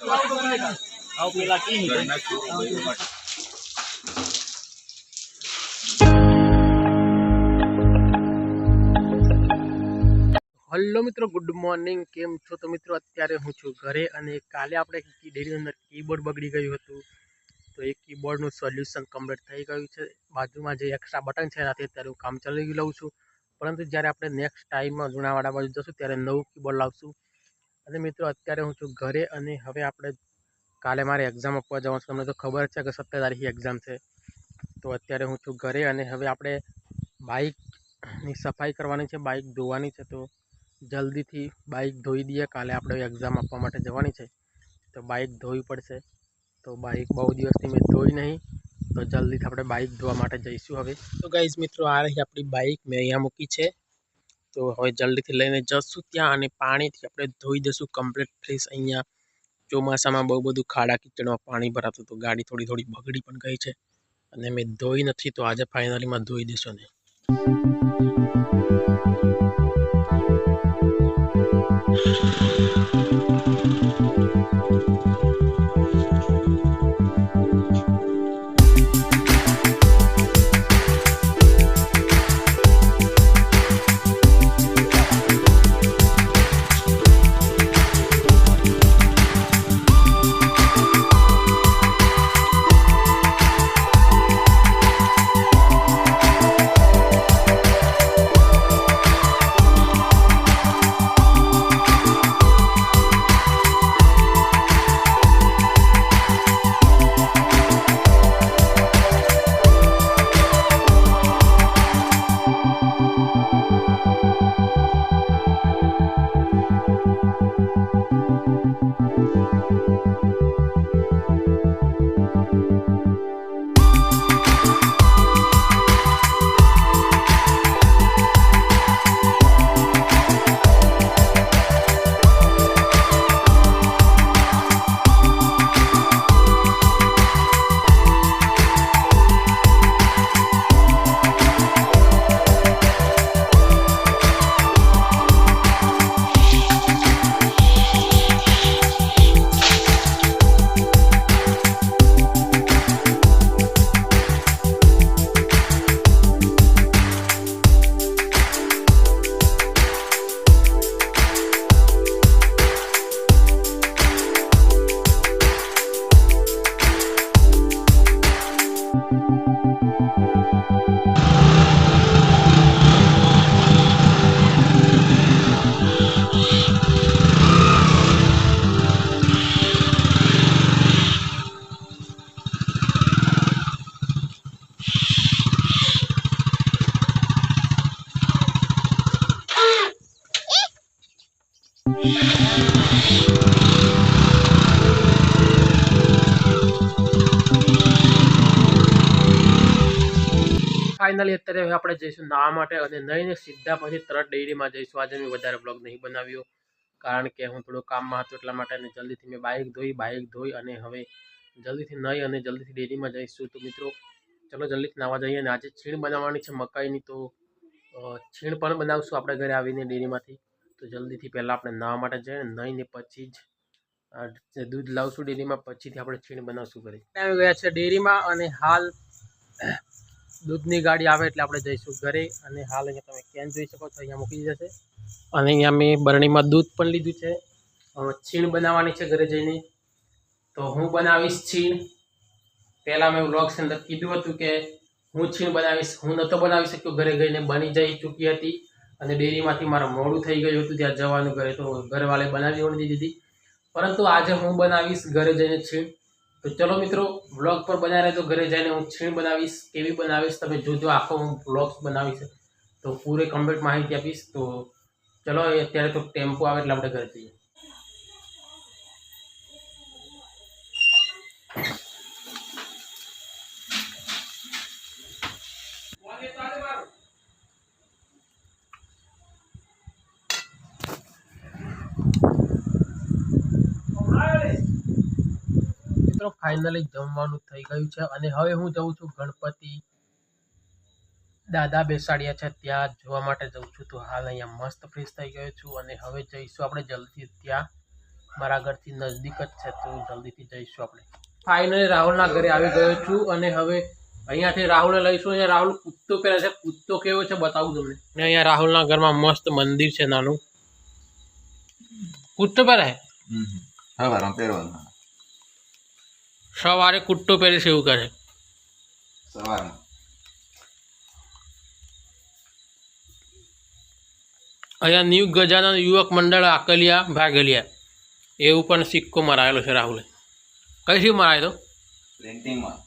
Hello मित्रों, good morning. केम छो? तो मित्रों अत्यारे हूँ छूँ घरे अने काले आपणे डेरी अंदर कीबोर्ड बगड़ी गयुं हतुं, तो एक कीबोर्डनुं सोल्यूशन कम्प्लीट थई गयुं छे। बाजुमां जे एक्स्ट्रा बटन छे एनाथी अत्यारे हुं काम चलावी लઉં છું, परंतु ज्यारे आपणे नेक्स्ट टाइममां લુણાવાડા बाजु जशुं त्यारे नवुं कीबोर्ड लावशुं। अने मित्रों अत्यारे हूँ छूँ घरे अने हवे आपणे काले मारे एक्जाम आपवा जवानुं छे। तमने तो खबर छे के 17 तारीखे एक्जाम छे। तो अत्यारे हूँ छूँ घरे अने हवे आपणे बाइकनी सफाई करवानी छे, बाइक धोवानी छे। तो जल्दी थी बाइक धोई दिए, काले आपणे एक्जाम आपवा माटे जवानी छे तो बाइक धोवी पड़शे। तो बाइक बहु दिवसथी मैं धोई नहीं, तो जल्दी थी आपणे बाइक धोवा माटे जईशुं हवे। तो गाइज मित्रों आ रही आपणी बाइक मैं अहींया मूकी छे, तो हवे जल्दी थी लईने जशुं त्यां अने पाणीथी आपणे धोई देशुं कम्प्लीट फ्रेश। अहींया ચોમાસામાં बहु बधुं खाड़ा कीचड़मां पाणी भरातुं, तो गाड़ी थोड़ी थोड़ी बगड़ी पण गई छे अने मैं धोई नथी। तो आज फाइनली में धोई देशुं ने फाइनली अत्यारे हवे आपणे जईशुं नावा माटे अने नहीने सीधा पछी तरत डेरीमां जईशुं। आज मैं वधारे ब्लॉग नहीं बनाव्यो कारण के हूँ थोड़ो काममां हतो, એટલા માટે ने जल्दीथी मैं बाइक धोई अने हवे जल्दीथी नहीं अने जल्दीथी डेरीमां जईशुं। तो मित्रों चलो जल्दीथी नावा जईए अने आजे छीण बनाववानी छे मकाईनी, तो छीण पण बनावशुं आपणे घरे आवीने डेरीमांथी। तो जल्दीथी पहेला आपणे नावा माटे जईए नहीने पछी ज दूध लावशुं डेरीमां, पछीथी आपणे छीण बनावशुं घरे। આવી ગયા છે ડેરીમાં અને હાલ दूधनी गाड़ी आवे એટલે આપણે જઈશું ઘરે। અને હાલ અહીંયા તમે કેન જોઈ શકો છો, અહીંયા મૂકી દીધા છે અને અહીંયા મેં બરણીમાં दूध પણ લીધું છે। હવે છીણ બનાવવાની છે ઘરે જઈને, તો હું બનાવીશ છીણ। પહેલાં મેં વ્લોગ્સ અંદર કીધું હતું કે હું છીણ બનાવીશ, હું નહોતો બનાવી શક્યો, ઘરે ગઈને બની જઈ ચૂકી હતી અને ડેરીમાંથી મારું મોડું થઈ ગયું હતું ત્યાં જવાનું ઘરે, તો ઘરવાળે બનાવી દીધી। પરંતુ આજે હું બનાવીશ ઘરે જઈને છીણ। तो चलो मित्रों व्लॉग पर बना रहे, तो घरे जाने हूँ छीण बनावीश। केवी बनावीश तमे जोजो, आखो हूँ व्लॉग्स बनावीश तो पूरे कम्प्लीट माहिती आपीश। तो चलो अत्यारे तो टेम्पो आवे एटले आपणे घरे जईए। फाइनली जमवानुं थई गयुं छे अने हवे हूँ जाऊँ छुं गणपति दादा बेसाड्या छे त्यां जोवा माटे जाऊँ छुं। तो हाल अहींया मस्त फ्रेश थई गयो छुं अने हवे जईशुं आपणे जल्दी त्यां મારા ઘરથી નજદીક જ છે, તો જલ્દીથી જઈશું આપણે. ફાઇનલી રાહુલના ઘરે આવી ગયો છું અને હવે અહીંયાથી રાહુલને લઈશું. અહીંયા રાહુલ કૂદતો પહેરે છે, કૂદતો કેવો છે બતાવું તમને. ને અહીંયા રાહુલના ઘરમાં મસ્ત મંદિર છે નાનું. કૂદતો પહેરે સવારે કૂદતો પહેરીશ એવું કરે સવારમાં. અહીંયા ન્યૂ ગજાનન યુવક મંડળ આકલિયા ભાગલિયા એવું પણ સિક્કો મરાયેલો છે રાહુલે. કઈ શું મરાયેલો? પ્રિન્ટિંગમાં.